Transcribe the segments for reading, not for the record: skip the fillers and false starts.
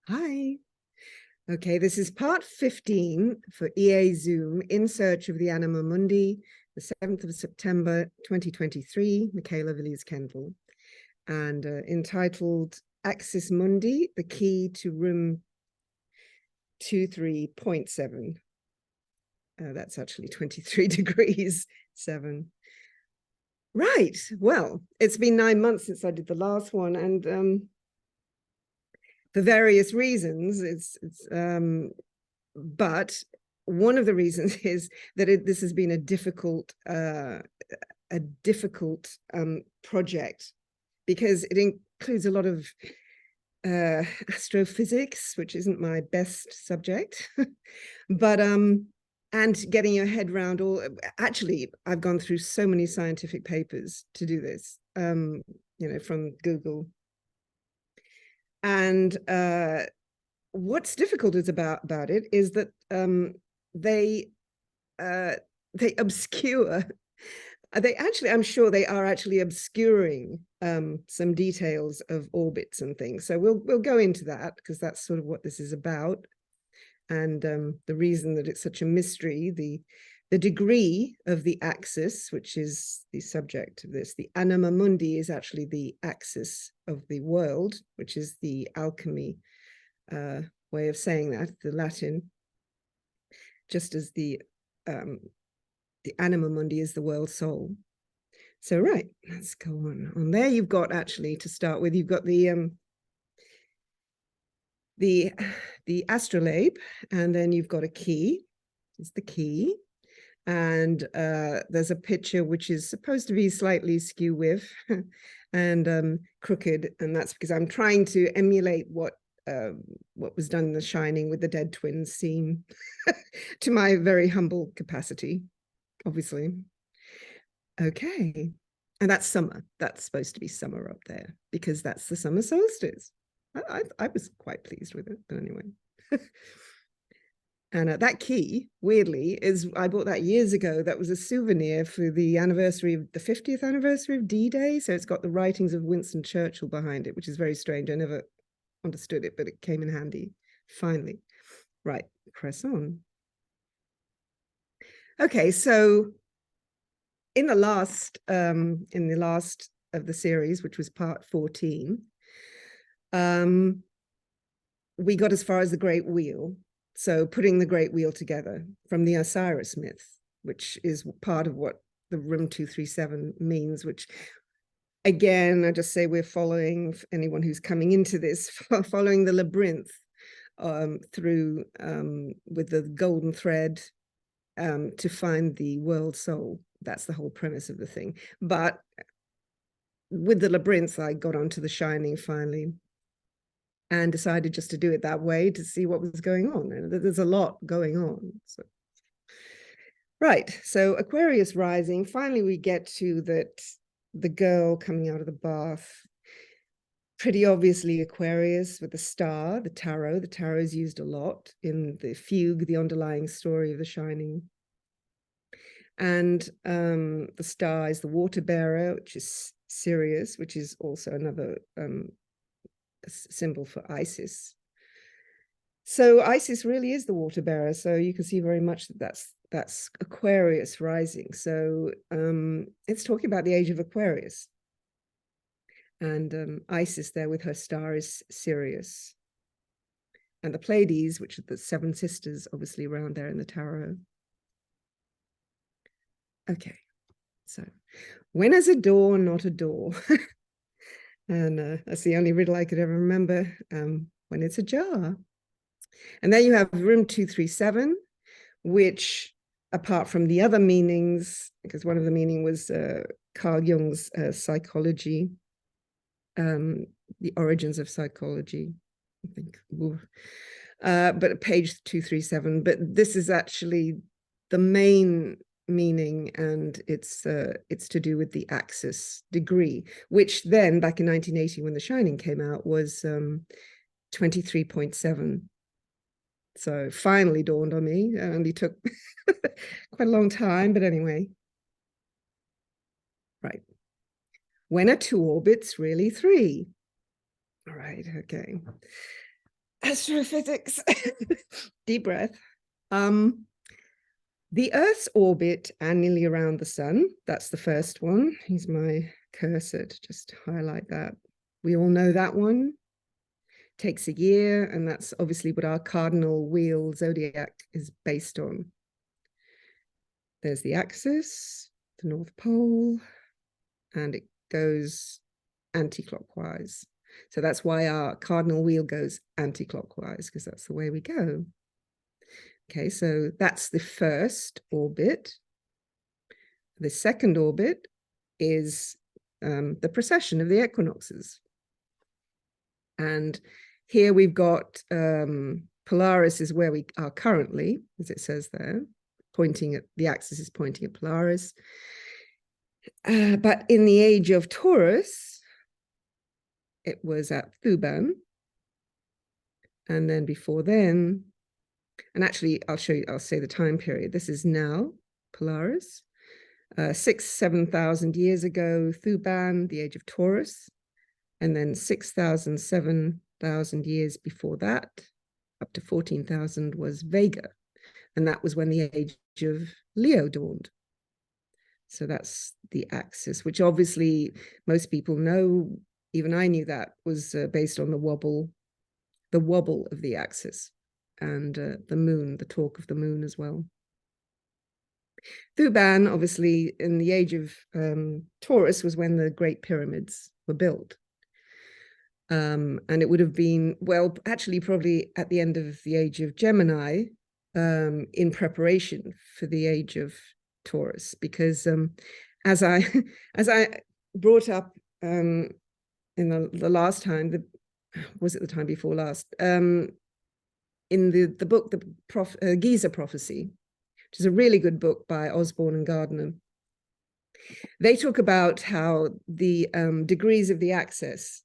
Hi. Okay, this is part 15 for EA Zoom, In Search of the Anima Mundi, the 7th of September, 2023, Michaela Villiers-Kendall, and entitled Axis Mundi, the Key to Room 23.7. That's actually 23 degrees 7. Right, well, it's been 9 months since I did the last one, and for various reasons, but one of the reasons is that this has been a difficult project, because it includes a lot of astrophysics, which isn't my best subject, but and getting your head around all. Actually, I've gone through so many scientific papers to do this, from Google. And what's difficult about it is that they obscure. I'm sure they are actually obscuring some details of orbits and things. So we'll go into that, because that's sort of what this is about, and the reason that it's such a mystery. The degree of the axis, which is the subject of this, the Anima Mundi, is actually the axis of the world, which is the alchemy way of saying that, the Latin, just as the Anima Mundi is the world soul. So, right, let's go on there. You've got, actually, to start with, you've got the astrolabe, and then you've got a key. It's the key. And there's a picture which is supposed to be slightly skew with and crooked, and that's because I'm trying to emulate what was done in The Shining with the dead twins scene to my very humble capacity, obviously. Okay, and that's summer. That's supposed to be summer up there, because that's the summer solstice. I was quite pleased with it, but anyway. And that key, weirdly, I bought that years ago. That was a souvenir for the 50th anniversary of D-Day. So it's got the writings of Winston Churchill behind it, which is very strange. I never understood it, but it came in handy, finally. Right, press on. Okay, so in the last of the series, which was part 14, we got as far as the Great Wheel. So putting the Great Wheel together from the Osiris myth, which is part of what the room 237 means, which, again, I just say we're following, anyone who's coming into this, following the labyrinth through with the golden thread to find the world soul. That's the whole premise of the thing. But with the labyrinth, I got onto The Shining finally, and decided just to do it that way to see what was going on. And there's a lot going on. So. Right, so Aquarius rising, finally we get to the girl coming out of the bath. Pretty obviously Aquarius with the star, the tarot. The tarot is used a lot in the fugue, the underlying story of The Shining. And the star is the water bearer, which is Sirius, which is also another symbol for Isis. So Isis really is the water bearer. So you can see very much that's Aquarius rising. So it's talking about the age of Aquarius. And Isis there with her star is Sirius. And the Pleiades, which are the 7 sisters, obviously around there in the tarot. Okay, so when is a door not a door? And that's the only riddle I could ever remember, when it's ajar. And then you have room 237, which, apart from the other meanings, because one of the meaning was Carl Jung's psychology, the origins of psychology, I think. But page 237. But this is actually the main meaning, and it's to do with the axis degree, which then back in 1980 when The Shining came out was 23.7. So finally dawned on me, and it took quite a long time, but anyway. Right. When are 2 orbits really 3? All right, okay. Astrophysics. Deep breath. The Earth's orbit annually around the sun, that's the first one. Here's my cursor to just highlight that. We all know that one. Takes a year, and that's obviously what our cardinal wheel zodiac is based on. There's the axis, the North Pole, and it goes anti-clockwise. So that's why our cardinal wheel goes anti-clockwise, because that's the way we go. Okay, so that's the first orbit. The second orbit is the precession of the equinoxes. And here we've got Polaris is where we are currently, as it says there, pointing at, the axis is pointing at Polaris. But in the age of Taurus, it was at Thuban. And then before then, and actually, I'll show you, I'll say the time period. This is now Polaris. 7,000 years ago, Thuban, the age of Taurus. And then 6,000, 7,000 years before that, up to 14,000 was Vega. And that was when the age of Leo dawned. So that's the axis, which obviously most people know, even I knew that, was based on the wobble of the axis. And the moon, the torque of the moon as well. Thuban, obviously, in the age of Taurus was when the Great Pyramids were built. And it would have been, well, actually probably at the end of the age of Gemini, in preparation for the age of Taurus, because as I brought up in the last time, was it the time before last? In the book, the Giza Prophecy, which is a really good book by Osborne and Gardner. They talk about how the degrees of the axis,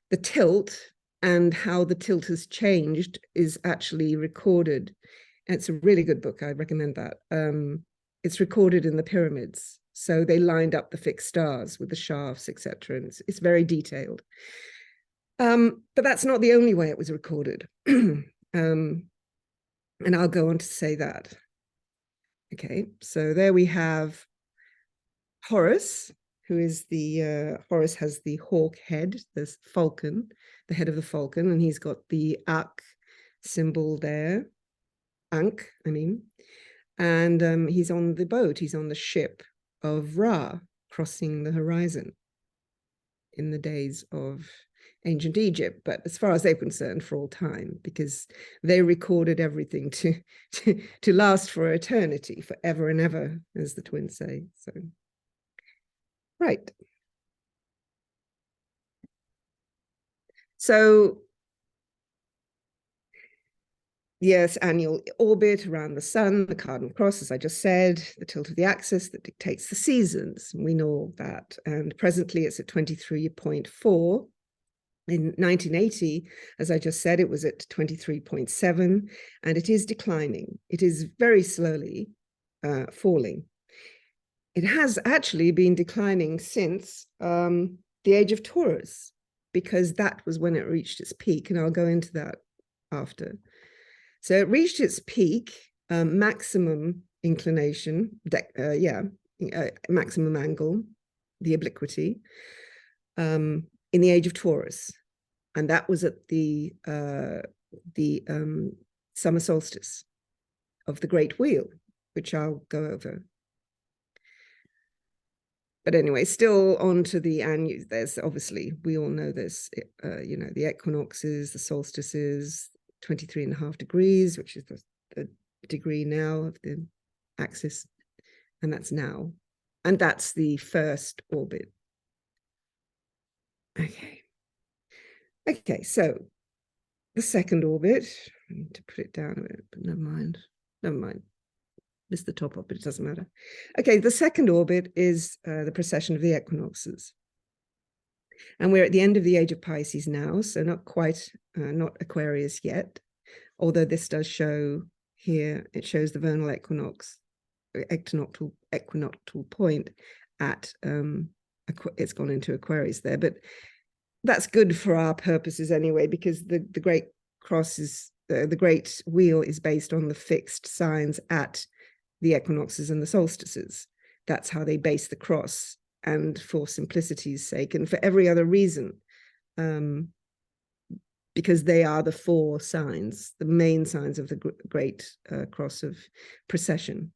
the tilt, and how the tilt has changed is actually recorded. And it's a really good book. I recommend that. It's recorded in the pyramids. So they lined up the fixed stars with the shafts, etc. And it's very detailed. But that's not the only way it was recorded. And I'll go on to say that. Okay, so there we have Horus, who is the, Horus has the hawk head, this falcon, the head of the falcon, and he's got the Ak symbol there, Ankh, I mean, and he's on the boat, he's on the ship of Ra, crossing the horizon in the days of ancient Egypt, but as far as they're concerned, for all time, because they recorded everything to last for eternity, forever and ever, as the twins say. So, right. So, yes, annual orbit around the sun, the cardinal cross, as I just said, the tilt of the axis that dictates the seasons. We know all that. And presently it's at 23.4. In 1980, as I just said, it was at 23.7, and it is declining. It is very slowly falling. It has actually been declining since the age of Taurus, because that was when it reached its peak, and I'll go into that after. So it reached its peak, maximum inclination, maximum angle, the obliquity, in the age of Taurus, and that was at the summer solstice of the Great Wheel, which I'll go over. But anyway, still on to the annual. There's obviously, we all know this, you know, the equinoxes, the solstices, 23.5 degrees, which is the degree now of the axis, and that's now, and that's the first orbit. Okay, so the second orbit, I need to put it down a bit, but never mind. Missed the top up, but it doesn't matter. Okay, the second orbit is the precession of the equinoxes. And we're at the end of the age of Pisces now, so not quite, not Aquarius yet, although this does show here, it shows the vernal equinox, equinoctial point at, it's gone into Aquarius there, but that's good for our purposes anyway, because the great cross is, the great wheel is based on the fixed signs at the equinoxes and the solstices. That's how they base the cross. And for simplicity's sake, and for every other reason, because they are the 4 signs, the main signs of the great cross of precession.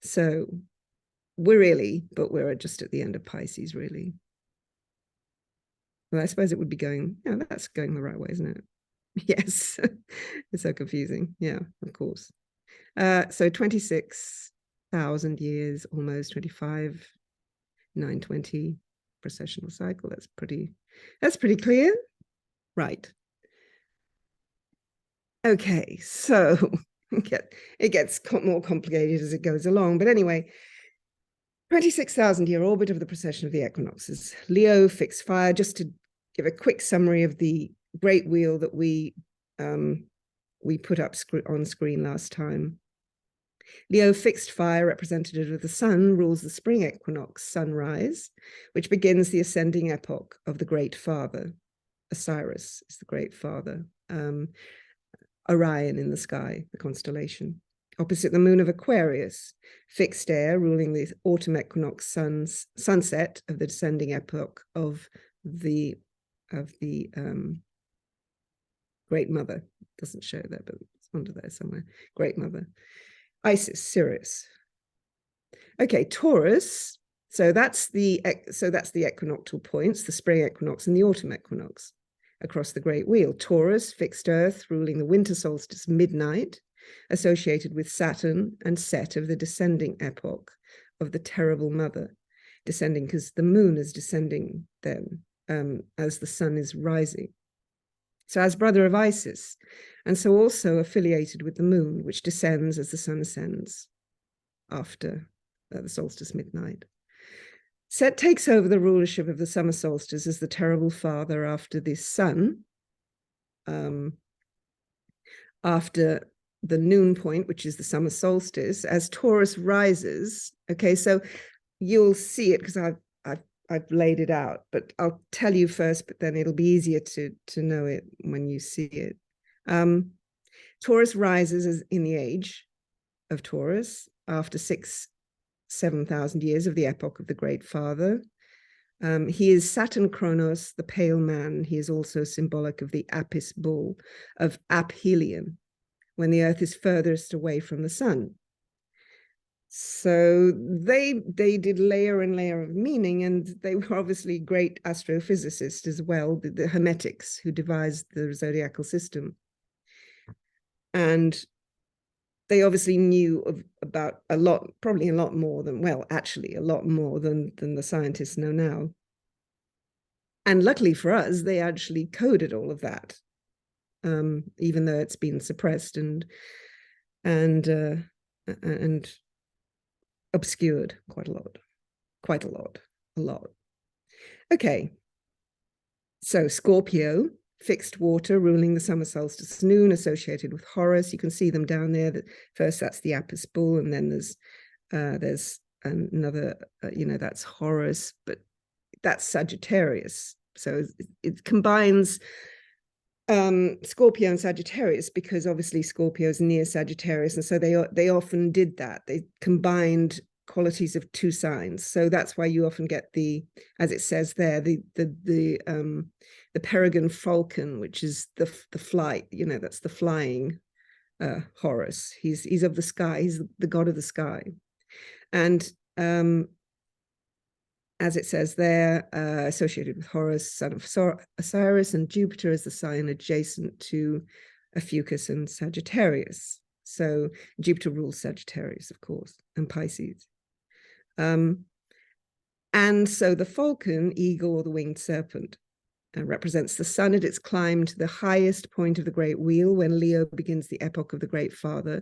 So we're just at the end of Pisces, really. Well, I suppose it would be going, yeah, that's going the right way, isn't it? Yes. It's so confusing. Yeah, of course. So 26,000 years, almost 25, 920 precessional cycle. That's pretty clear. Right. Okay, so it gets more complicated as it goes along. But anyway, 26,000-year orbit of the precession of the equinoxes. Leo fixed fire, just to give a quick summary of the great wheel that we put up on screen last time. Leo fixed fire, representative of the sun, rules the spring equinox sunrise, which begins the ascending epoch of the Great Father. Osiris is the Great Father. Orion in the sky, the constellation. Opposite the moon of Aquarius, fixed air, ruling the autumn equinox sunset of the descending epoch of the Great Mother. Doesn't show that, but it's under there somewhere. Great Mother. Isis, Sirius. Okay, Taurus. So that's the equinoctial points, the spring equinox and the autumn equinox across the great wheel. Taurus, fixed earth, ruling the winter solstice midnight, associated with Saturn and Set of the descending epoch of the terrible mother. Descending because the moon is descending then as the sun is rising. So as brother of Isis, and so also affiliated with the moon, which descends as the sun ascends after the solstice midnight. Set takes over the rulership of the summer solstice as the terrible father after the sun, after the noon point, which is the summer solstice, as Taurus rises. Okay, so you'll see it because I've laid it out, but I'll tell you first, but then it'll be easier to know it when you see it. Taurus rises in the age of Taurus after 7,000 years of the epoch of the Great Father. He is Saturn Kronos, the pale man. He is also symbolic of the Apis bull of aphelion, when the earth is furthest away from the sun. So they did layer and layer of meaning, and they were obviously great astrophysicists as well, the Hermetics who devised the zodiacal system. And they obviously knew about a lot, probably a lot more than, well, actually a lot more than the scientists know now. And luckily for us, they actually coded all of that, even though it's been suppressed and obscured quite a lot. Okay, so Scorpio, fixed water, ruling the summer solstice noon, associated with Horus. You can see them down there. First, that's the Apis bull, and then there's another, that's Horus, but that's Sagittarius. So it combines Scorpio and Sagittarius, because obviously Scorpio is near Sagittarius, and so they often did that. They combined qualities of 2 signs. So that's why you often get as it says there, the peregrine falcon, which is the flight. That's the flying Horus. He's of the sky. He's the god of the sky, and as it says there, associated with Horus, son of Osiris, and Jupiter is the sign adjacent to Ophiuchus and Sagittarius. So Jupiter rules Sagittarius, of course, and Pisces. And so the falcon, eagle, or the winged serpent, represents the sun at its climb to the highest point of the great wheel when Leo begins the epoch of the Great Father,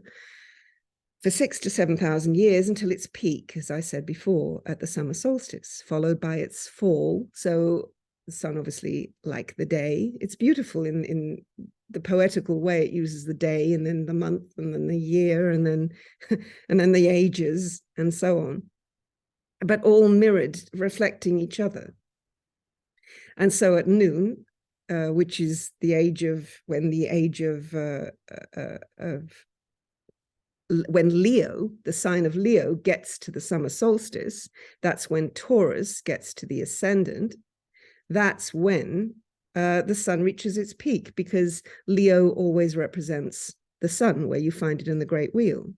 for 6,000 to 7,000 years, until its peak, as I said before, at the summer solstice, followed by its fall. So the sun, obviously, like the day, it's beautiful in the poetical way. It uses the day, and then the month, and then the year, and then and then the ages, and so on, but all mirrored, reflecting each other. And so at noon, which is the age of when Leo, the sign of Leo, gets to the summer solstice, that's when Taurus gets to the ascendant. That's when the sun reaches its peak, because Leo always represents the sun, where you find it in the Great Wheel.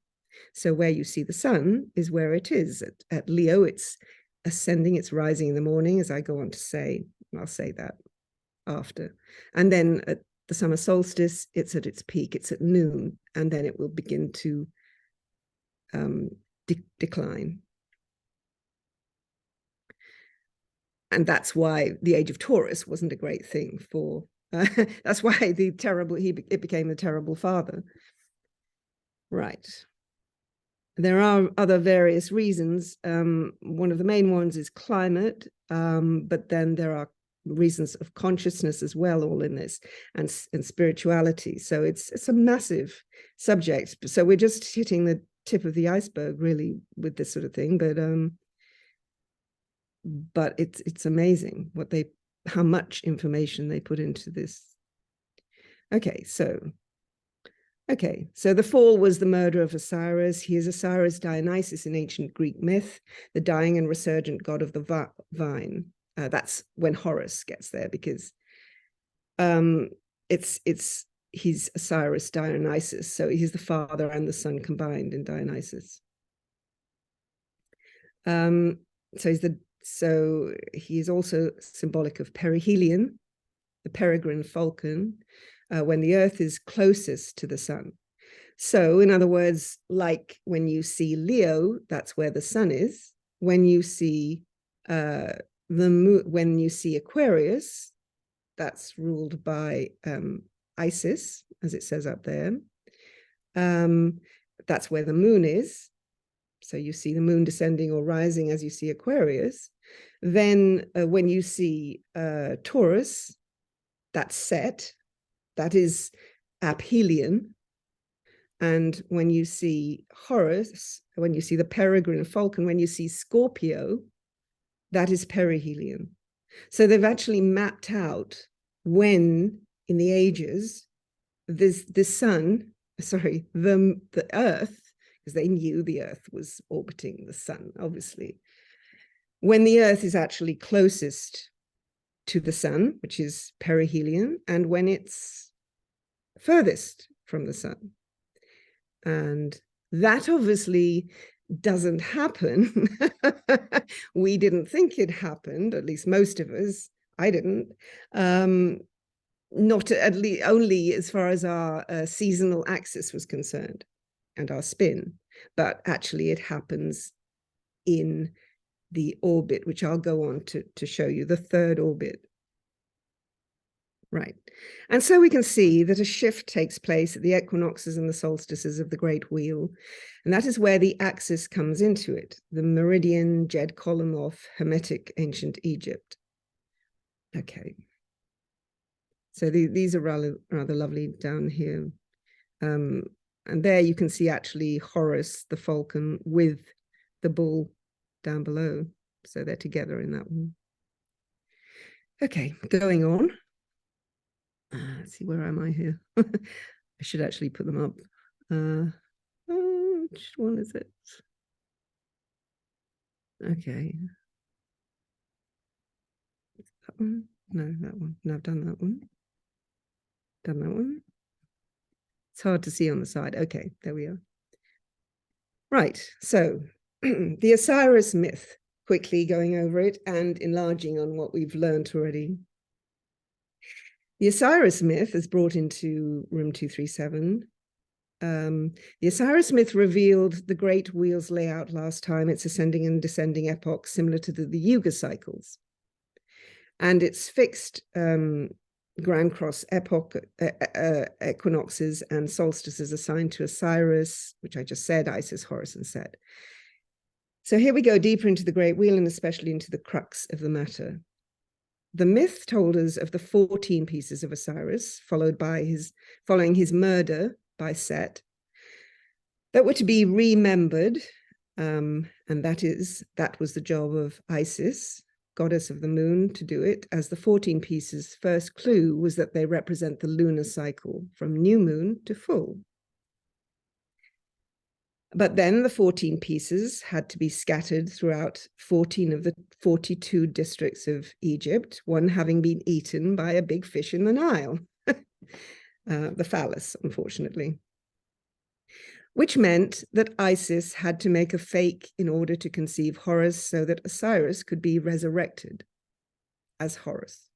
So where you see the sun is where it is. At Leo, it's ascending, it's rising in the morning, as I go on to say. I'll say that after. And then at the summer solstice, it's at its peak, it's at noon, and then it will begin to decline. And that's why the age of Taurus wasn't a great thing for, that's why it became the terrible father. Right. There are other various reasons. One of the main ones is climate, but then there are reasons of consciousness as well, all in this, and spirituality. So it's a massive subject. So we're just hitting the tip of the iceberg, really, with this sort of thing. But it's amazing how much information they put into this. Okay, so the fall was the murder of Osiris. He is Osiris Dionysus in ancient Greek myth, the dying and resurgent god of the vine. That's when Horus gets there, because he's Osiris Dionysus, so he's the father and the son combined in Dionysus. So he is also symbolic of perihelion, the peregrine falcon, when the earth is closest to the sun. So in other words, like when you see Leo, that's where the sun is. When you see when you see Aquarius, that's ruled by Isis, as it says up there. That's where the moon is. So you see the moon descending or rising as you see Aquarius. Then when you see Taurus, that's Set, that is aphelion. And when you see Horus, when you see the peregrine falcon, when you see Scorpio, that is perihelion. So they've actually mapped out when in the ages the Earth, because they knew the Earth was orbiting the sun, obviously, when the Earth is actually closest to the sun, which is perihelion, and when it's furthest from the sun. And that obviously doesn't happen. We didn't think it happened, at least most of us. I didn't. Not at least only as far as our seasonal axis was concerned and our spin, but actually it happens in the orbit, which I'll go on to show you, the third orbit. Right. And so we can see that a shift takes place at the equinoxes and the solstices of the Great Wheel. And that is where the axis comes into it, the meridian Jed column of Hermetic ancient Egypt. Okay. So these are rather lovely down here. And there you can see actually Horus, the falcon, with the bull down below. So they're together in that one. Okay, going on. Let's see, where am I here? I should actually put them up. Which one is it? Okay. That one? No, that one. No, I've done that one. Done that one. It's hard to see on the side. Okay, there we are. Right, so the Osiris myth, quickly going over it and enlarging on what we've learned already. The Osiris myth is brought into room 237. The Osiris myth revealed the Great Wheel's layout last time, its ascending and descending epochs, similar to the Yuga cycles. And its fixed Grand Cross epoch, equinoxes and solstices assigned to Osiris, which I just said, Isis, Horus, and Set. So here we go deeper into the Great Wheel and especially into the crux of the matter. The myth told us of the 14 pieces of Osiris, following his murder by Set, that were to be remembered, and that was the job of Isis, goddess of the moon, to do it, as the 14 pieces' first clue was that they represent the lunar cycle from new moon to full. But then the 14 pieces had to be scattered throughout 14 of the 42 districts of Egypt, one having been eaten by a big fish in the Nile, the phallus, unfortunately. Which meant that Isis had to make a fake in order to conceive Horus so that Osiris could be resurrected as Horus.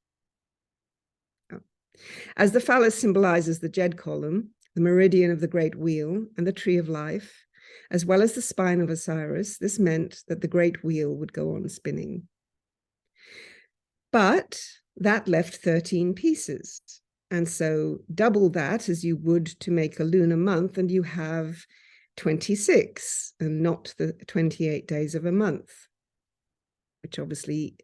As the phallus symbolizes the Jed column, the meridian of the great wheel, and the tree of life, as well as the spine of Osiris, this meant that the great wheel would go on spinning. But that left 13 pieces. And so double that as you would to make a lunar month, and you have 26 and not the 28 days of a month, which obviously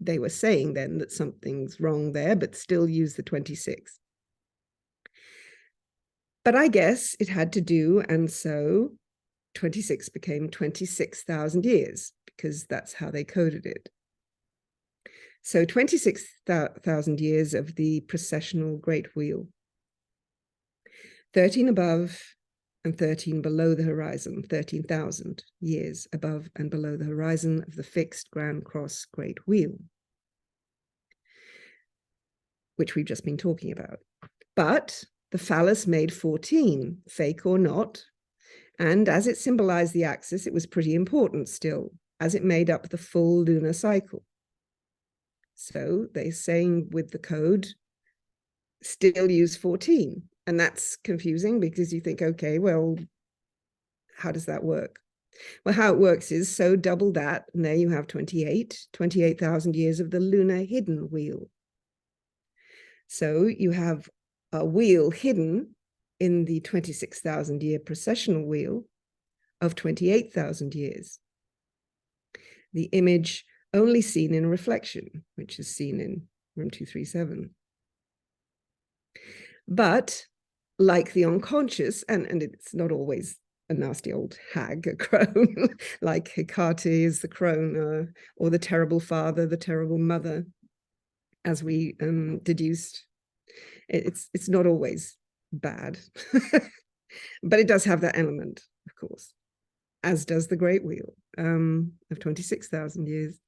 they were saying then that something's wrong there, but still use the 26. But I guess it had to do, and so 26 became 26,000 years, because that's how they coded it. So 26,000 years of the processional great wheel. 13 above and 13 below the horizon, 13,000 years above and below the horizon of the fixed Grand Cross great wheel, which we've just been talking about. But the phallus made 14, fake or not, and as it symbolized the axis, it was pretty important still, as it made up the full lunar cycle. So they're saying with the code, still use 14. And that's confusing because you think, okay, well, how does that work? Well, how it works is, so double that, and there you have 28,000 years of the lunar hidden wheel. So you have a wheel hidden in the 26,000 year processional wheel of 28,000 years. The image only seen in reflection, which is seen in room 237. But like the unconscious, and it's not always a nasty old hag, a crone, like Hecate is the crone, or the terrible father, the terrible mother, as we deduced. It's not always bad, but it does have that element, of course, as does the great wheel of 26,000 years.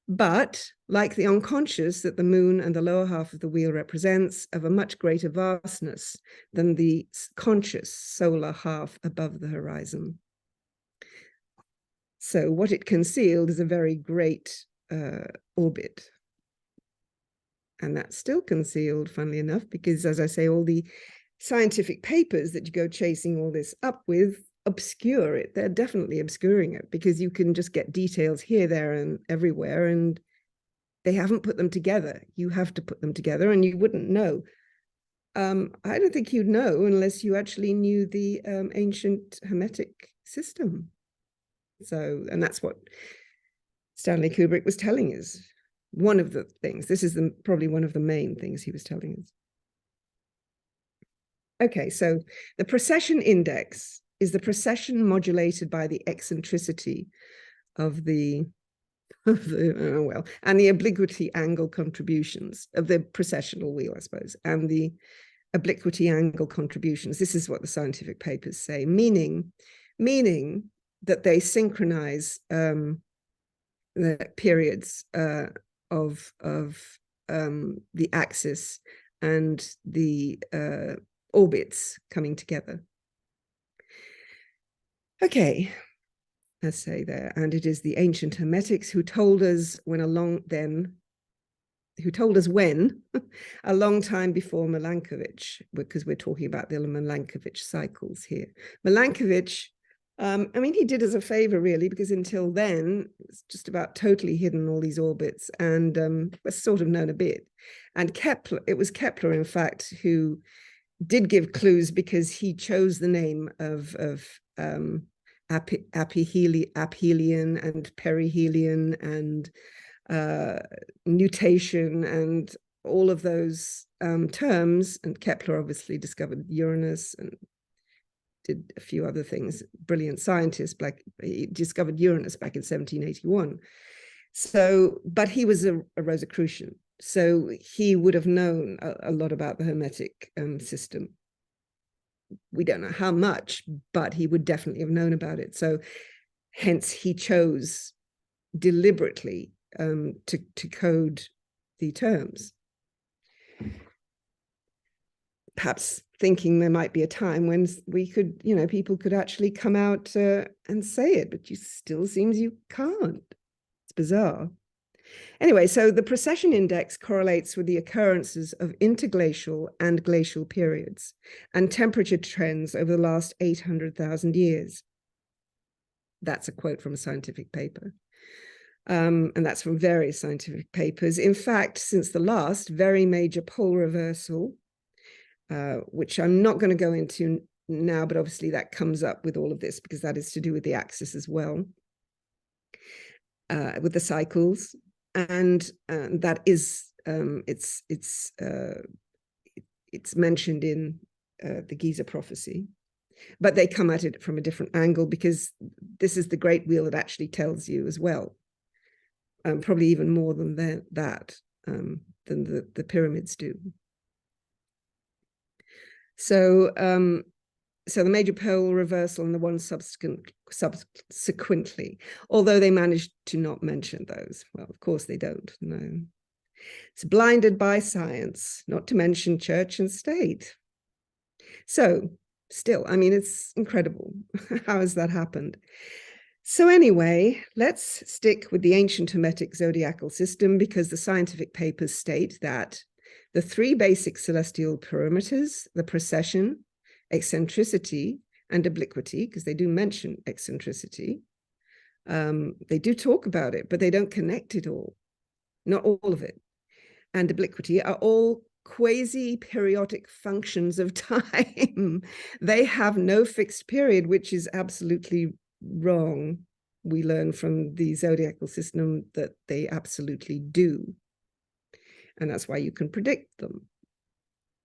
But like the unconscious that the moon and the lower half of the wheel represents, of a much greater vastness than the conscious solar half above the horizon. So what it concealed is a very great orbit. And that's still concealed, funnily enough, because, as I say, all the scientific papers that you go chasing all this up with obscure it. They're definitely obscuring it, because you can just get details here, there, and everywhere, and they haven't put them together. You have to put them together, and you wouldn't know. I don't think you'd know unless you actually knew the ancient Hermetic system. So, and that's what Stanley Kubrick was telling us. One of the things, this is probably one of the main things he was telling us. Okay, so the precession index is the precession modulated by the eccentricity of the and the obliquity angle contributions of the precessional wheel, I suppose, and the obliquity angle contributions. This is what the scientific papers say, meaning that they synchronize the periods of the axis and the orbits coming together. Okay, let's say there, and it is the ancient Hermetics who told us when a long time before Milankovic, because we're talking about the Milankovic cycles here. Milankovic, I mean, he did us a favor, really, because until then, it's just about totally hidden, all these orbits, and was sort of known a bit. And Kepler, it was Kepler, in fact, who did give clues, because he chose the name of aphelion and perihelion and nutation and all of those terms. And Kepler obviously discovered Uranus and did a few other things. Brilliant scientist. He discovered Uranus back in 1781. So, but he was a Rosicrucian, so he would have known a lot about the Hermetic system. We don't know how much, but he would definitely have known about it. So hence he chose deliberately to code the terms. Perhaps thinking there might be a time when we could, people could actually come out and say it, but it still seems you can't. It's bizarre. Anyway, so the precession index correlates with the occurrences of interglacial and glacial periods and temperature trends over the last 800,000 years. That's a quote from a scientific paper. And that's from various scientific papers. In fact, since the last very major pole reversal, which I'm not going to go into now, but obviously that comes up with all of this because that is to do with the axis as well, with the cycles. And that is it's mentioned in the Giza prophecy, but they come at it from a different angle because this is the great wheel that actually tells you as well, probably even more than than the pyramids do. So so the major pole reversal and the one subsequently, although they managed to not mention those. Well, of course they don't, no. It's blinded by science, not to mention church and state. So still, I mean, it's incredible. How has that happened? So anyway, let's stick with the ancient Hermetic zodiacal system because the scientific papers state that the three basic celestial perimeters, the precession, eccentricity, and obliquity, because they do mention eccentricity. They do talk about it, but they don't connect it all, not all of it. And obliquity are all quasi-periodic functions of time. They have no fixed period, which is absolutely wrong. We learn from the zodiacal system that they absolutely do. And that's why you can predict them.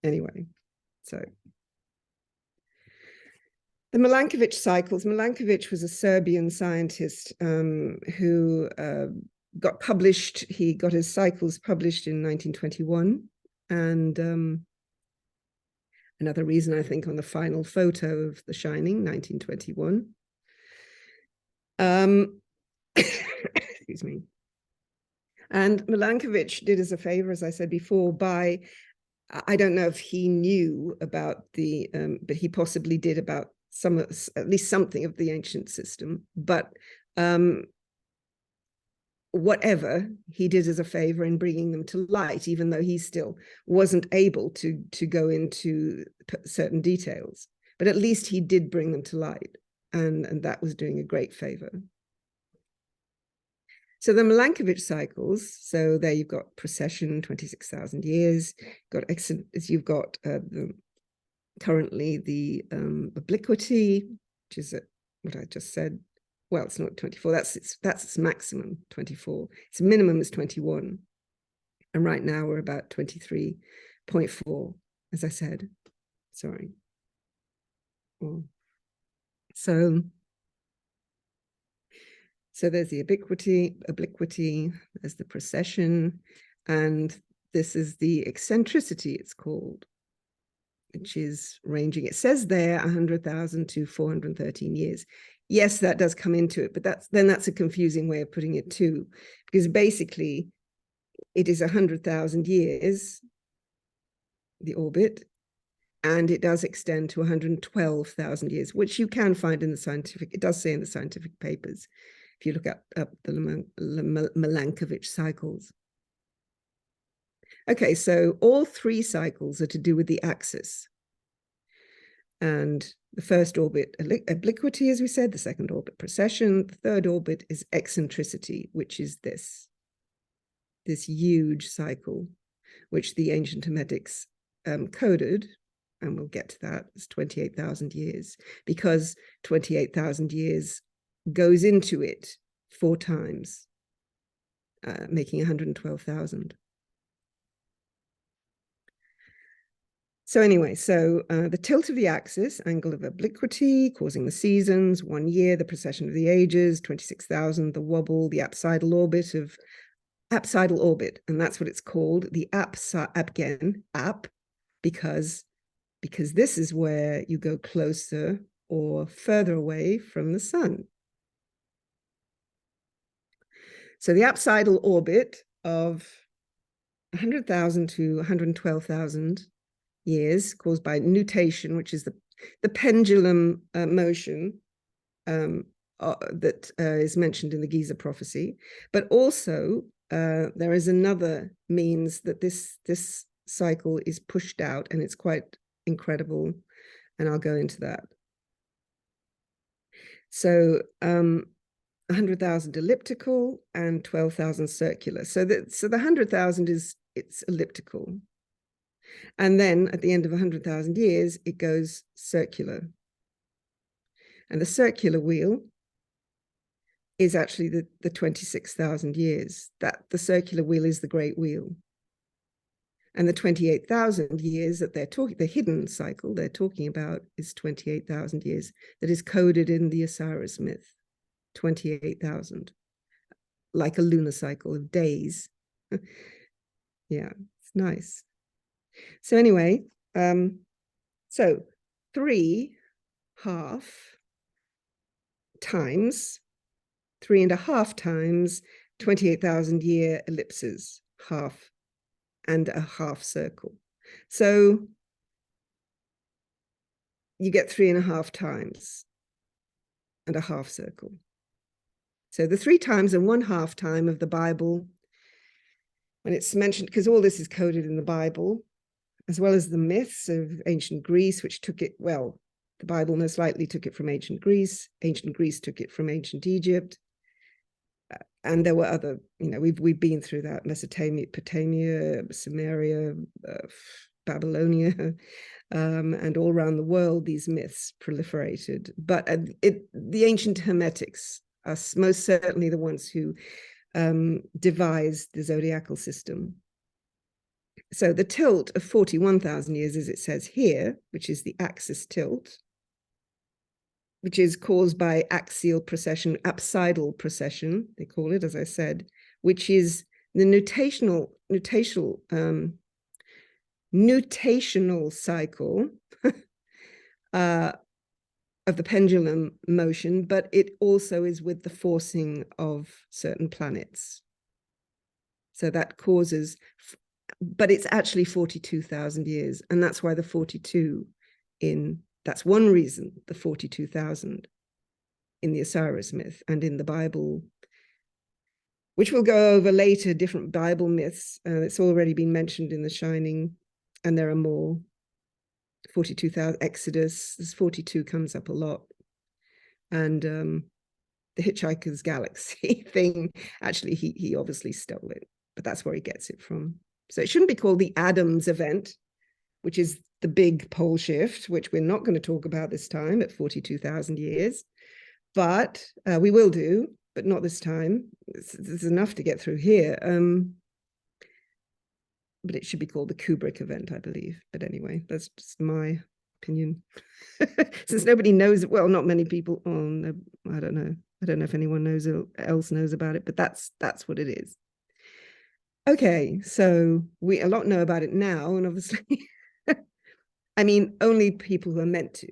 Anyway, so the Milankovic cycles. Milankovic was a Serbian scientist who got published. He got his cycles published in 1921. And another reason, I think, on the final photo of The Shining, 1921. Excuse me. And Milankovic did us a favor, as I said before, by, I don't know if he knew about the, but he possibly did about at least something of the ancient system, but whatever, he did as a favor in bringing them to light, even though he still wasn't able to go into certain details. But at least he did bring them to light, and that was doing a great favor. So the Milankovic cycles, so there you've got precession, 26,000 years, you've got currently the obliquity, which is what I just said. Well, it's not 24, that's its maximum, 24. Its minimum is 21. And right now we're about 23.4, as I said. Sorry. So there's the obliquity, there's the precession, and this is the eccentricity, it's called, which is ranging, it says there, 100,000 to 413 years. Yes, that does come into it, but that's a confusing way of putting it too, because basically it is 100,000 years, the orbit, and it does extend to 112,000 years, which you can find in the scientific, it does say in the scientific papers, if you look up the Milankovic cycles. Okay, so all three cycles are to do with the axis. And the first orbit, obliquity, as we said, the second orbit, precession, the third orbit is eccentricity, which is this huge cycle, which the ancient Hermetics coded, and we'll get to that, it's 28,000 years, because 28,000 years goes into it 4 times, making 112,000. So anyway, the tilt of the axis, angle of obliquity, causing the seasons, 1 year, the precession of the ages, 26,000, the wobble, the apsidal orbit, and that's what it's called, the ap, because this is where you go closer or further away from the sun. So the apsidal orbit of 100,000 to 112,000 years, caused by nutation, which is the pendulum motion that is mentioned in the Giza prophecy. But also there is another means that this cycle is pushed out, and it's quite incredible, and I'll go into that. So 100,000 elliptical and 12,000 circular. So the 100,000 it's elliptical. And then at the end of 100,000 years, it goes circular. And the circular wheel is actually the 26,000 years. That the circular wheel is the great wheel. And the 28,000 years that they're talking, the hidden cycle they're talking about, is 28,000 years that is coded in the Osiris myth. 28,000, like a lunar cycle of days. Yeah, it's nice. So anyway, so 3.5 times 3.5 times 28,000 year ellipses, half and a half circle. So you get 3.5 times and a half circle. So the 3 times and 1/2 time of the Bible, when it's mentioned, because all this is coded in the Bible, as well as the myths of ancient Greece, which took it, well, the Bible most likely took it from ancient Greece took it from ancient Egypt, and there were other, we've been through that, Mesopotamia, Samaria, Babylonia, and all around the world, these myths proliferated. But the ancient Hermetics are most certainly the ones who devised the zodiacal system. So the tilt of 41,000 years, as it says here, which is the axis tilt, which is caused by axial precession, apsidal precession, they call it, as I said, which is the nutational cycle of the pendulum motion, but it also is with the forcing of certain planets. So that causes, but it's actually 42,000 years, and that's why the 42 that's one reason, the 42,000 in the Osiris myth and in the Bible, which we'll go over later, different Bible myths. It's already been mentioned in The Shining, and there are more. 42,000, Exodus, this 42 comes up a lot. And the Hitchhiker's Galaxy thing, actually, he obviously stole it, but that's where he gets it from. So it shouldn't be called the Adams event, which is the big pole shift, which we're not going to talk about this time at 42,000 years, but we will do, but not this time. There's enough to get through here. But it should be called the Kubrick event, I believe. But anyway, that's just my opinion. Since nobody knows, well, not many people, no, I don't know. I don't know if anyone else knows about it, but that's what it is. Okay, so we a lot know about it now, and obviously, I mean, only people who are meant to.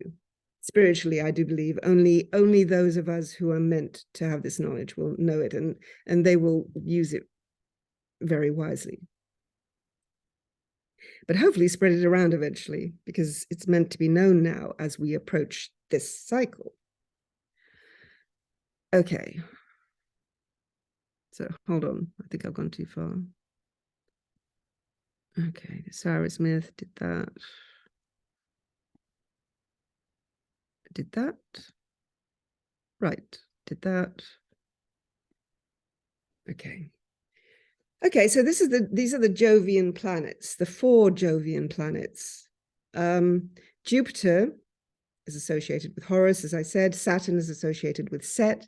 Spiritually, I do believe only those of us who are meant to have this knowledge will know it, and they will use it very wisely. But hopefully spread it around eventually, because it's meant to be known now as we approach this cycle. Okay. So hold on, I think I've gone too far. Okay, the Osiris myth did that. Did that. Right, did that. Okay. Okay, so these are the Jovian planets, the 4 Jovian planets. Jupiter is associated with Horus, as I said. Saturn is associated with Set,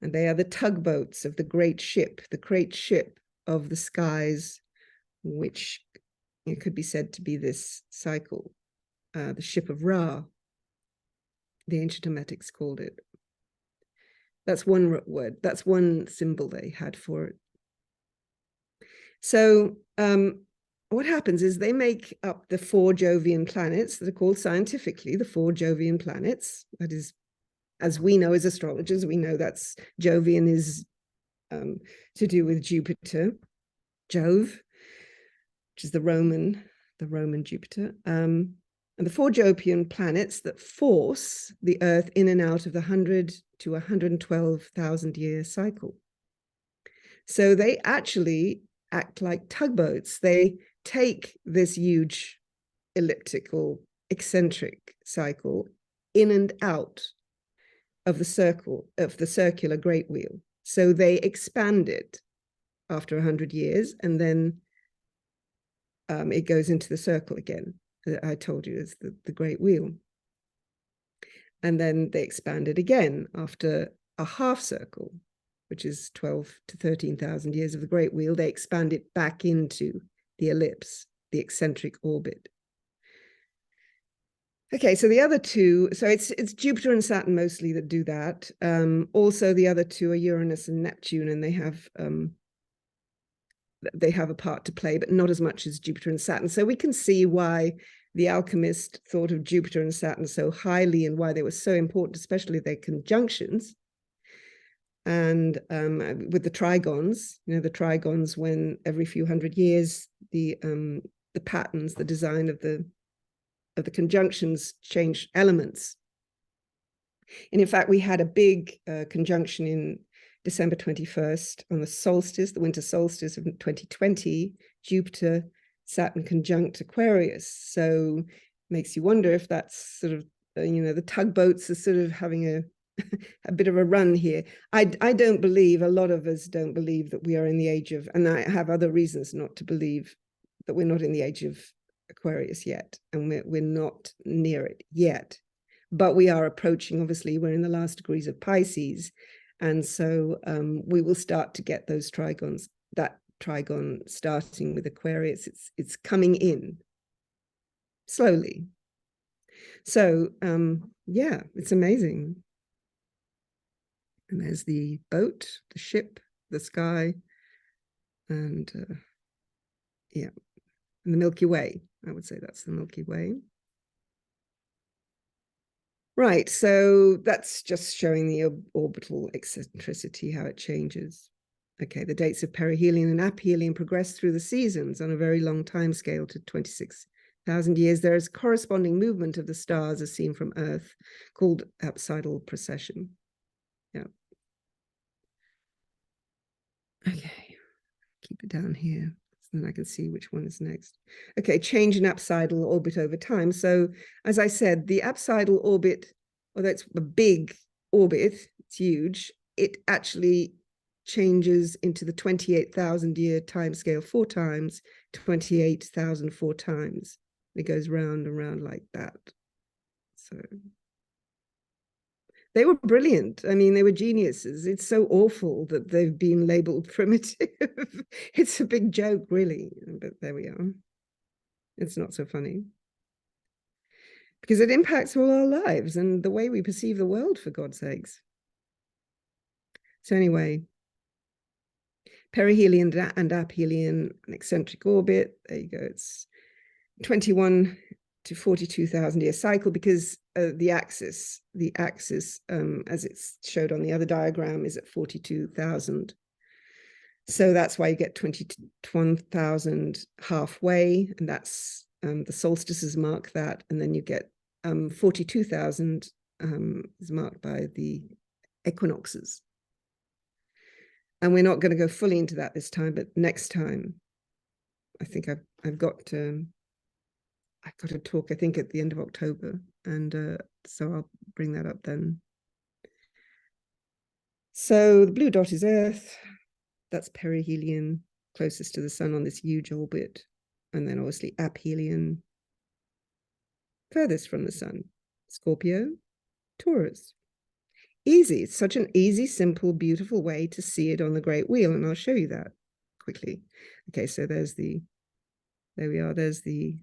and they are the tugboats of the great ship of the skies, which It could be said to be this cycle, the ship of Ra, the ancient Hermetics called it. That's one word, that's one symbol they had for it. So what happens is they make up the 4 Jovian planets that are called scientifically the 4 Jovian planets. That is, as we know as astrologers, we know that's Jovian is to do with Jupiter, Jove, which is the Roman Jupiter. And the 4 Jovian planets that force the Earth in and out of the 100 to 112,000 year cycle. So they actually act like tugboats. They take this huge elliptical, eccentric cycle in and out of the circle, of the circular great wheel. So they expand it after 100 years, and then it goes into the circle again. I told you it's the great wheel. And then they expand it again after a half circle, which is 12 to 13,000 years of the great wheel. They expand it back into the ellipse, the eccentric orbit. Okay, so the other 2, so it's Jupiter and Saturn mostly that do that. Also, the other 2 are Uranus and Neptune, and they have a part to play, but not as much as Jupiter and Saturn. So we can see why the alchemist thought of Jupiter and Saturn so highly and why they were so important, especially their conjunctions. And with the trigons, the trigons, when every few hundred years, the patterns, the design of the conjunctions change elements. And in fact, we had a big conjunction in December 21st on the solstice, the winter solstice of 2020, Jupiter, Saturn conjunct Aquarius. So makes you wonder if that's sort of, the tugboats are sort of having a bit of a run here. I don't believe, a lot of us don't believe that we are in the age of, and I have other reasons not to believe that we're not in the age of Aquarius yet, and we're not near it yet. But we are approaching, obviously, we're in the last degrees of Pisces. And so we will start to get those trigons, that trigon starting with Aquarius. It's coming in slowly. So yeah, it's amazing. And there's the boat, the ship, the sky, and yeah, and the Milky Way. I would say that's the Milky Way. Right, so that's just showing the orbital eccentricity, how it changes. Okay, the dates of perihelion and aphelion progress through the seasons on a very long time scale to 26,000 years. There is corresponding movement of the stars as seen from Earth called apsidal precession. Yeah. Okay, keep it down here. Then I can see which one is next. Okay, change in apsidal orbit over time. So as I said, the apsidal orbit, although it's a big orbit, it's huge, it actually changes into the 28,000 year time scale 4 times, 28,000 4 times. It goes round and round like that. So they were brilliant. I mean, they were geniuses. It's so awful that they've been labeled primitive. It's a big joke, really. But there we are. It's not so funny. Because it impacts all our lives and the way we perceive the world, for God's sakes. So anyway, perihelion and aphelion, an eccentric orbit. There you go. It's 21 to 42,000 year cycle, because the axis, as it's showed on the other diagram, is at 42,000. So that's why you get 21,000 halfway, and that's the solstices mark that, and then you get 42,000 is marked by the equinoxes. And we're not going to go fully into that this time, but next time, I think I've got to talk, I think, at the end of October, and so I'll bring that up then. So the blue dot is Earth. That's perihelion, closest to the sun on this huge orbit. And then obviously aphelion, furthest from the sun. Scorpio, Taurus. Easy. It's such an easy, simple, beautiful way to see it on the Great Wheel, and I'll show you that quickly. Okay, so there's the There we are. There's the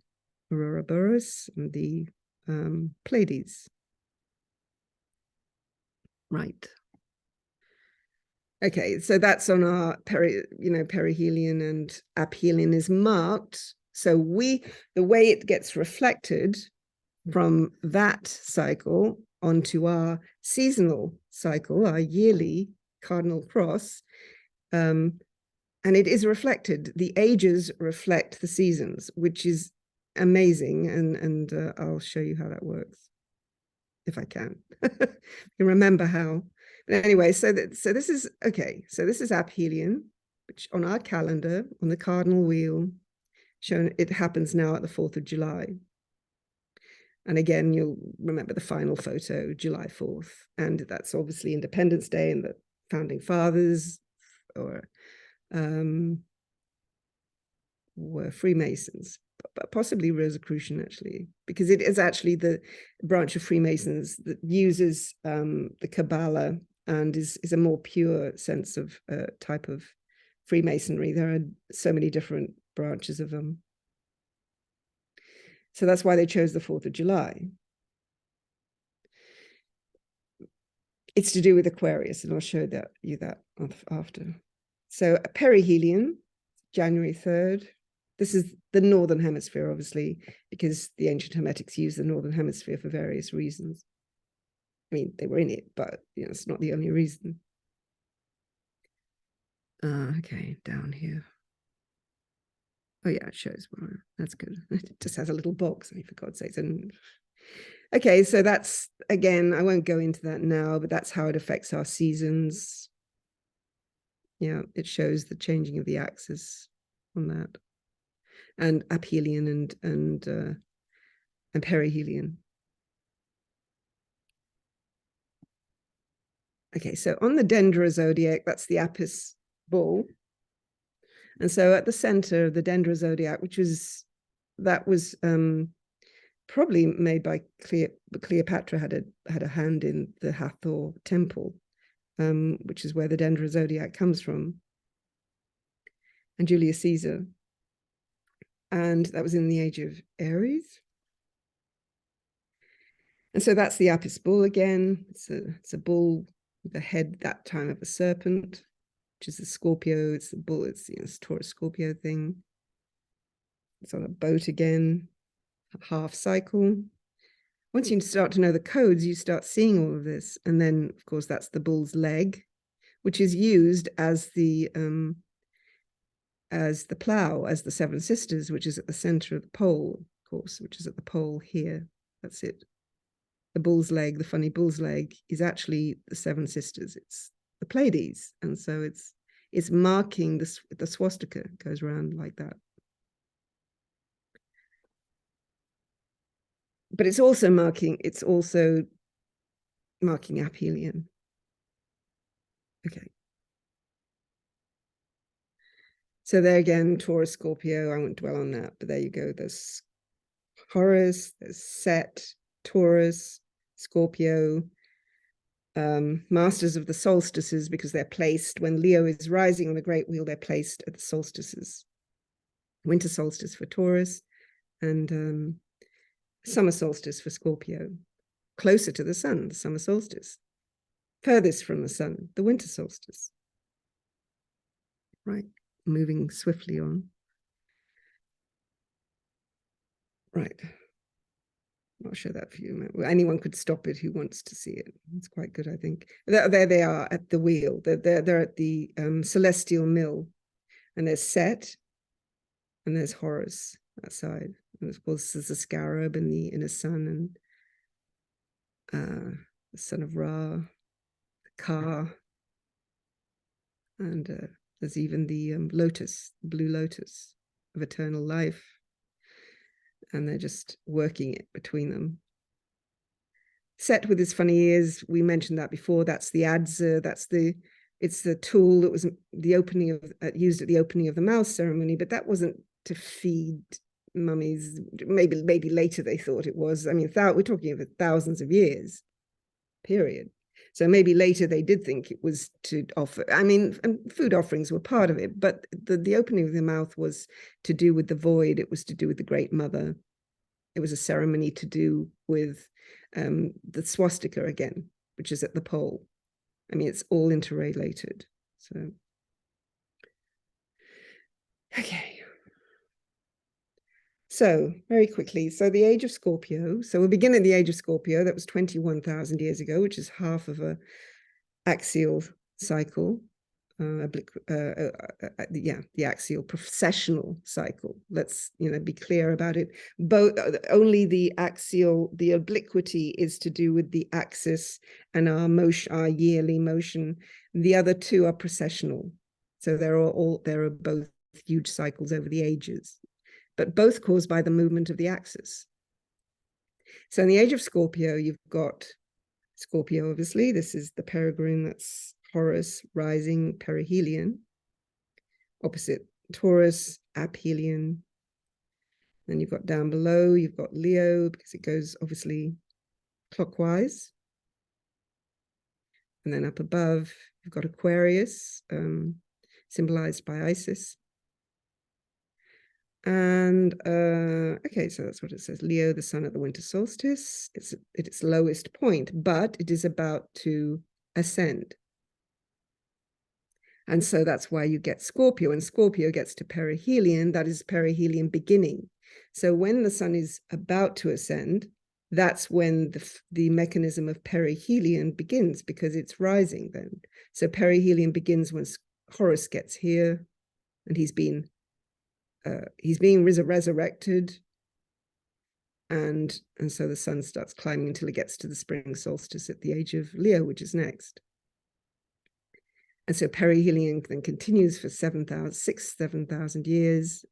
Aurora Boreas and the Pleiades. Right. Okay, so that's on our perihelion and aphelion is marked. So the way it gets reflected from that cycle onto our seasonal cycle, our yearly cardinal cross, and it is reflected. The ages reflect the seasons, which is amazing, and I'll show you how that works if I can. You remember how. But anyway, so this is okay. So this is aphelion, which on our calendar on the cardinal wheel, shown it happens now at the 4th of July. And again, you'll remember the final photo, July 4th. And that's obviously Independence Day and the founding fathers were Freemasons, but possibly Rosicrucian, actually, because it is actually the branch of Freemasons that uses the Kabbalah and is a more pure sense of type of Freemasonry. There are so many different branches of them. So that's why they chose the 4th of July. It's to do with Aquarius, and I'll show you that after. So perihelion, January 3rd. This is the Northern Hemisphere, obviously, because the ancient Hermetics used the Northern Hemisphere for various reasons. I mean, they were in it, but it's not the only reason. Okay, down here. Oh yeah, it shows. Well, that's good. It just has a little box, for God's sake. Okay, so that's, again, I won't go into that now, but that's how it affects our seasons. Yeah, it shows the changing of the axis on that. And aphelion and perihelion. Okay, so on the Dendra zodiac, that's the Apis bull. And so at the center of the Dendra zodiac, that was probably made by Cleopatra, had a hand in the Hathor temple, which is where the Dendra zodiac comes from, and Julius Caesar. And that was in the age of Aries. And so that's the Apis bull again. It's a bull with the head that time of a serpent, which is the Scorpio. It's the bull. It's Taurus Scorpio thing. It's on a boat again, a half cycle. Once you start to know the codes, you start seeing all of this. And then, of course, that's the bull's leg, which is used as the plow, as the Seven Sisters, which is at the center of the pole, of course, which is at the pole here. That's it. The bull's leg, the funny bull's leg, is actually the Seven Sisters. It's the Pleiades, and so it's marking the swastika goes around like that. But it's also marking aphelion. Okay. So there again, Taurus, Scorpio. I won't dwell on that, but there you go. There's Horus, there's Set, Taurus, Scorpio, masters of the solstices, because they're placed when Leo is rising on the great wheel, they're placed at the solstices. Winter solstice for Taurus and summer solstice for Scorpio. Closer to the sun, the summer solstice. Furthest from the sun, the winter solstice. Right, moving swiftly on. Right. I'll show that for you. Anyone could stop it who wants to see it. It's quite good, I think. There they are at the wheel. They're at the celestial mill. And there's Set and there's Horus outside. And of course, there's a scarab and the inner sun and the son of Ra, the Ka. And there's even the lotus, blue lotus of eternal life. And they're just working it between them. Set with his funny ears, we mentioned that before. That's the adzer. It's the tool that was the opening of used at the opening of the mouse ceremony, but that wasn't to feed mummies. Maybe later they thought it was. I mean, we're talking about thousands of years, period. So maybe later they did think it was to offer, I mean, food offerings were part of it, but the opening of the mouth was to do with the void. It was to do with the Great Mother. It was a ceremony to do with the swastika again, which is at the pole. I mean, it's all interrelated. So, okay. So very quickly, so the age of Scorpio. So we'll begin at the age of Scorpio. That was 21,000 years ago, which is half of a axial cycle. The axial precessional cycle. Let's be clear about it. Both only the axial, the obliquity is to do with the axis and our motion, our yearly motion. The other two are precessional. So there are both huge cycles over the ages, but both caused by the movement of the axis. So in the age of Scorpio, you've got Scorpio, obviously. This is the peregrine, that's Horus, rising perihelion. Opposite Taurus, aphelion. Then you've got down below, you've got Leo, because it goes obviously clockwise. And then up above, you've got Aquarius, symbolized by Isis. And okay, so that's what it says. Leo, the sun at the winter solstice. It's at its lowest point, but it is about to ascend. And so that's why you get Scorpio, and Scorpio gets to perihelion. That is perihelion beginning. So when the sun is about to ascend, that's when the mechanism of perihelion begins, because it's rising then. So perihelion begins when Horus gets here, and he's being resurrected, and so the sun starts climbing until it gets to the spring solstice at the age of Leo, which is next. And so perihelion then continues for 7,000 years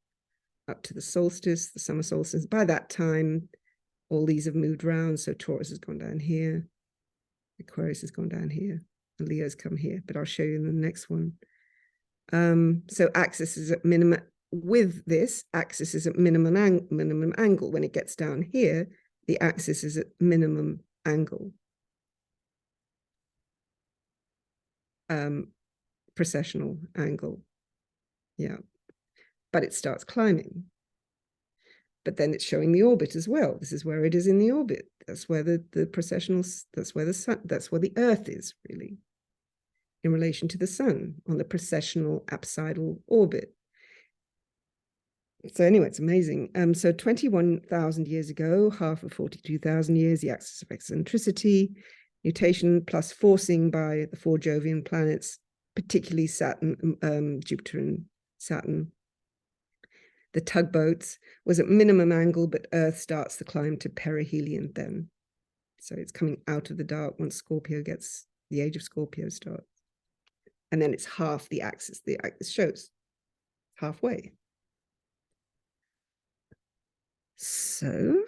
up to the solstice, the summer solstice. By that time, all these have moved around. So Taurus has gone down here, Aquarius has gone down here, and Leo's come here. But I'll show you in the next one. So axis is at minimum. With this, axis is at minimum angle. When it gets down here, the axis is at minimum angle. Precessional angle. Yeah. But it starts climbing. But then it's showing the orbit as well. This is where it is in the orbit. That's where the precessional, that's where the sun, that's where the Earth is, really, in relation to the sun on the precessional apsidal orbit. So anyway, it's amazing. So 21,000 years ago, half of 42,000 years, the axis of eccentricity, nutation plus forcing by the 4 Jovian planets, particularly Saturn, Jupiter and Saturn. The tugboats was at minimum angle, but Earth starts the climb to perihelion then. So it's coming out of the dark once Scorpio gets, the age of Scorpio starts. And then it's half the axis. The axis shows halfway. So,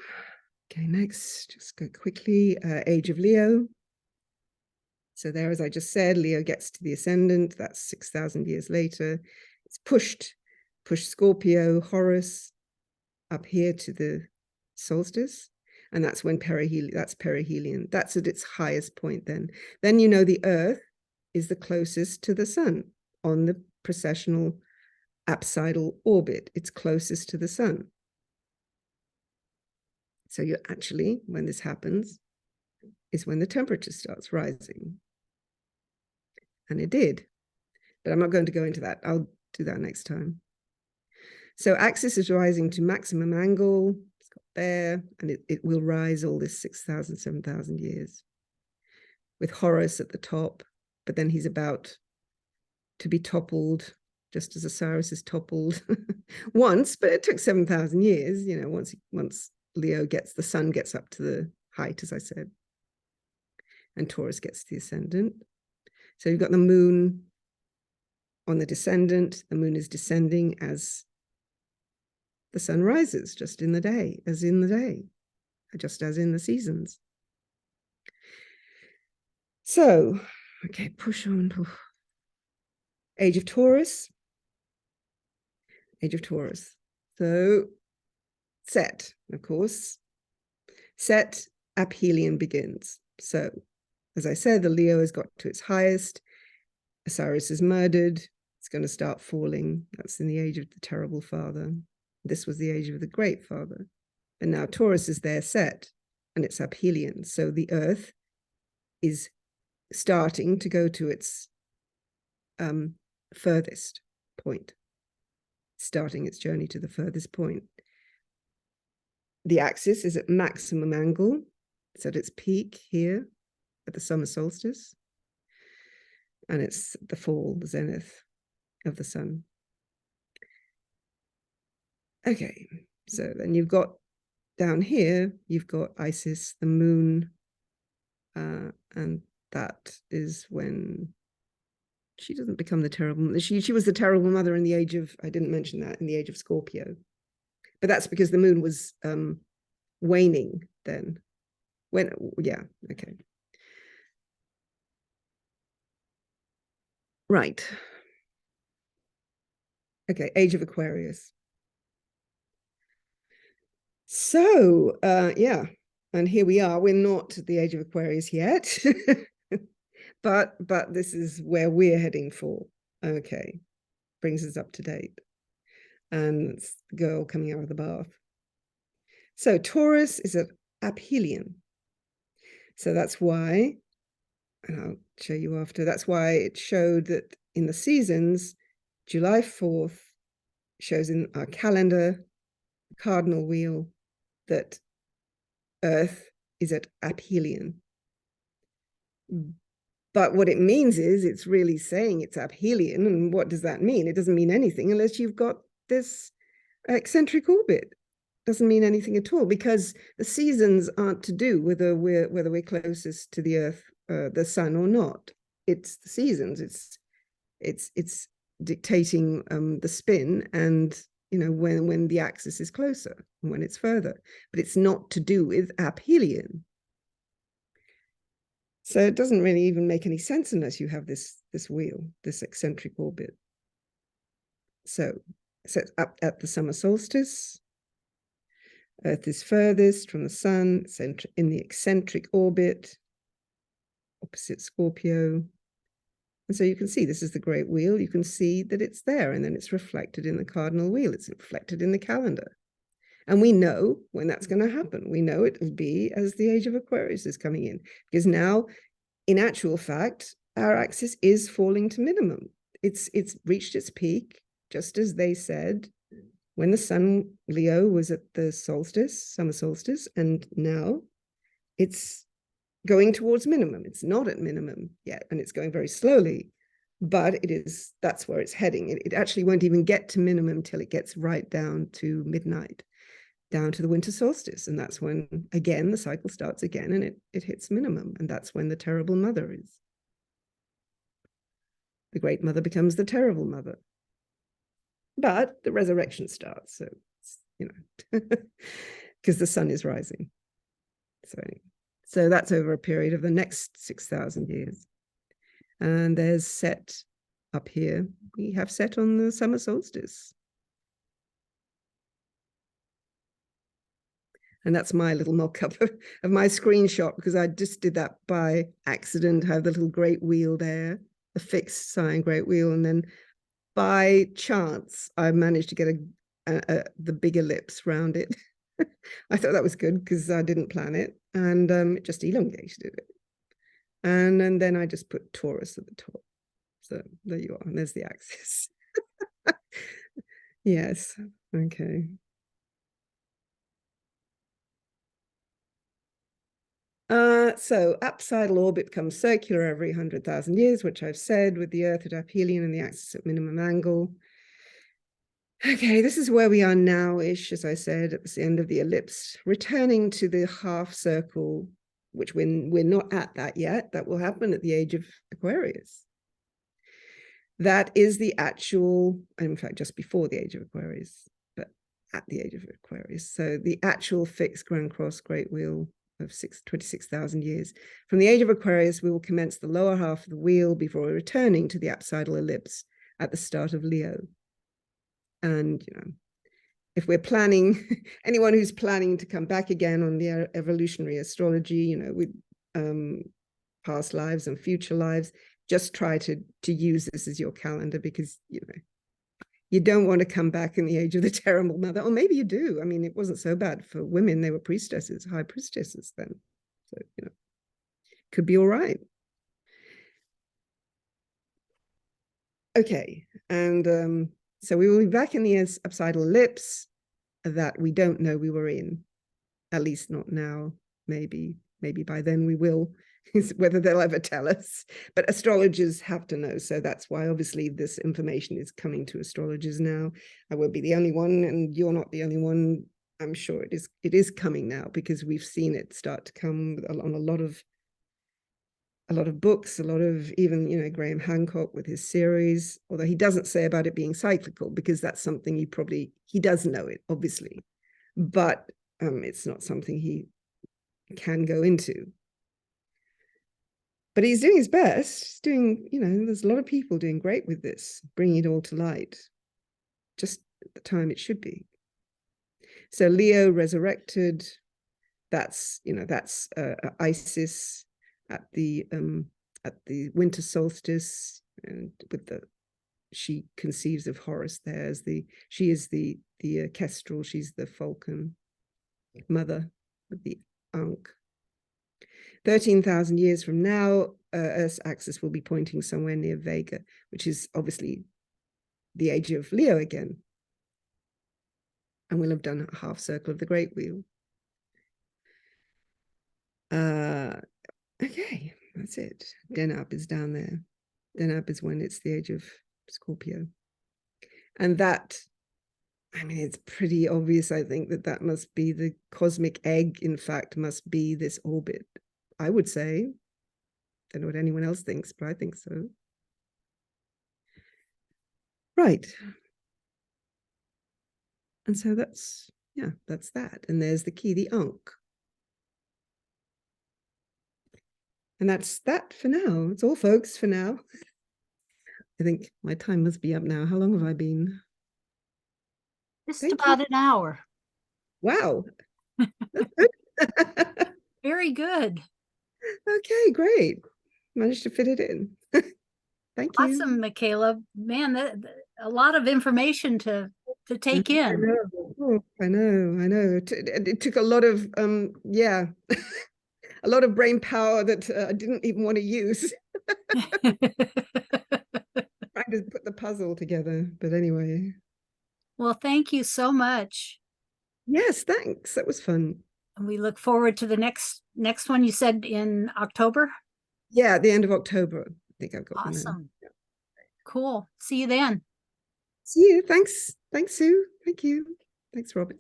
okay, next, just go quickly, age of Leo. So there, as I just said, Leo gets to the ascendant. That's 6,000 years later. It's pushed Scorpio, Horus, up here to the solstice. And that's when perihelion. That's at its highest point then. Then you know the Earth is the closest to the sun on the precessional apsidal orbit. It's closest to the sun. So you actually, when this happens, is when the temperature starts rising. And it did. But I'm not going to go into that. I'll do that next time. So axis is rising to maximum angle. It's got there, and it will rise all this 6,000, 7,000 years. With Horus at the top, but then he's about to be toppled, just as Osiris is toppled once, but it took 7,000 years, you know, once Leo gets, the sun gets up to the height, as I said, and Taurus gets the ascendant. So you've got the moon on the descendant. The moon is descending as the sun rises, just in the day, just as in the seasons. So, okay, push on. Age of Taurus. So, Set, of course. Set, aphelion begins. So as I said, the Leo has got to its highest. Osiris is murdered. It's going to start falling. That's in the age of the terrible father. This was the age of the great father. And now Taurus is there set, and it's aphelion. So the earth is starting to go to its furthest point, starting its journey to the furthest point. The axis is at maximum angle. It's at its peak here at the summer solstice. And it's the fall, the zenith of the sun. Okay, so then you've got down here, you've got Isis, the moon, and that is when she doesn't become the terrible mother. She was the terrible mother in the age of, I didn't mention that, in the age of Scorpio. But that's because the moon was waning then. Yeah, okay. Right. Okay, age of Aquarius. So, yeah, and here we are. We're not at the age of Aquarius yet, but this is where we're heading for. Okay, brings us up to date. And it's the girl coming out of the bath. So Taurus is at aphelion. So that's why, and I'll show you after, that's why it showed that in the seasons, July 4th shows in our calendar, cardinal wheel, that Earth is at aphelion. But what it means is it's really saying it's aphelion. And what does that mean? It doesn't mean anything unless you've got this eccentric orbit. Doesn't mean anything at all, because the seasons aren't to do whether we're closest to the Earth, the sun, or not. It's the seasons. It's dictating the spin, and when the axis is closer and when it's further. But it's not to do with aphelion. So it doesn't really even make any sense unless you have this wheel, this eccentric orbit. So it's up at the summer solstice. Earth is furthest from the sun. It's in the eccentric orbit, opposite Scorpio. And so you can see this is the great wheel. You can see that it's there, and then it's reflected in the cardinal wheel. It's reflected in the calendar. And we know when that's going to happen. We know it will be as the age of Aquarius is coming in, because now, in actual fact, our axis is falling to minimum. It's reached its peak, just as they said, when the sun, Leo, was at the solstice, summer solstice, and now it's going towards minimum. It's not at minimum yet, and it's going very slowly, but that's where it's heading. It actually won't even get to minimum till it gets right down to midnight, down to the winter solstice. And that's when, again, the cycle starts again, and it hits minimum. And that's when the terrible mother is. The great mother becomes the terrible mother. But the resurrection starts, so, because the sun is rising. So that's over a period of the next 6,000 years. And there's Set up here. We have Set on the summer solstice. And that's my little mock-up of my screenshot, because I just did that by accident. I have the little great wheel there, the fixed sign great wheel, and then by chance I managed to get the big ellipse around it. I thought that was good because I didn't plan it, and it just elongated it. And then I just put Taurus at the top. So there you are, and there's the axis. Yes, okay. So apsidal orbit becomes circular every 100,000 years, which I've said, with the Earth at aphelion and the axis at minimum angle. Okay, this is where we are now-ish, as I said, at the end of the ellipse, returning to the half circle, which we're not at that yet. That will happen at the age of Aquarius. That is the actual, in fact, just before the age of Aquarius, but at the age of Aquarius. So the actual fixed Grand Cross Great Wheel of 26,000 years. From the age of Aquarius, we will commence the lower half of the wheel before returning to the apsidal ellipse at the start of Leo. And, if we're planning, anyone who's planning to come back again on the evolutionary astrology, past lives and future lives. Just try to use this as your calendar, because you don't want to come back in the age of the terrible mother. Or maybe you do. I mean, it wasn't so bad for women. They were priestesses, high priestesses then. So, could be all right. Okay. And so we will be back in the apsidal ellipse that we don't know we were in, at least not now. Maybe by then we will, whether they'll ever tell us. But astrologers have to know. So that's why obviously this information is coming to astrologers now. I won't be the only one, and you're not the only one. I'm sure it is coming now, because we've seen it start to come on a lot of books, a lot of even, Graham Hancock with his series, although he doesn't say about it being cyclical, because that's something he does know it, obviously, but it's not something he can go into. But he's doing his best. He's doing, there's a lot of people doing great with this, bringing it all to light, just at the time it should be. So Leo resurrected, that's Isis at the winter solstice, and she conceives of Horus there as she is the kestrel, she's the falcon mother with the Ankh. 13,000 years from now, Earth's axis will be pointing somewhere near Vega, which is obviously the age of Leo again. And we'll have done a half circle of the Great Wheel. Okay, that's it. Denab is down there. Denab is when it's the age of Scorpio. And that, it's pretty obvious, I think, that must be the cosmic egg, in fact, must be this orbit. I would say. Don't know what anyone else thinks, but I think so. Right. And so that's that. And there's the key, the Ankh. And that's that for now. It's all, folks, for now. I think my time must be up now. How long have I been? Just about an hour. Wow. That's good. Very good. Okay, great. Managed to fit it in. Thank you. Awesome, Michaela. Man, a lot of information to take in. I know. It took a lot of a lot of brain power that I didn't even want to use. Trying to put the puzzle together, but anyway. Well, thank you so much. Yes, thanks. That was fun. And we look forward to the next one. You said in October? Yeah, at the end of October. I think I've got awesome. Cool. See you then. See you. Thanks. Thanks, Sue. Thank you. Thanks, Robert.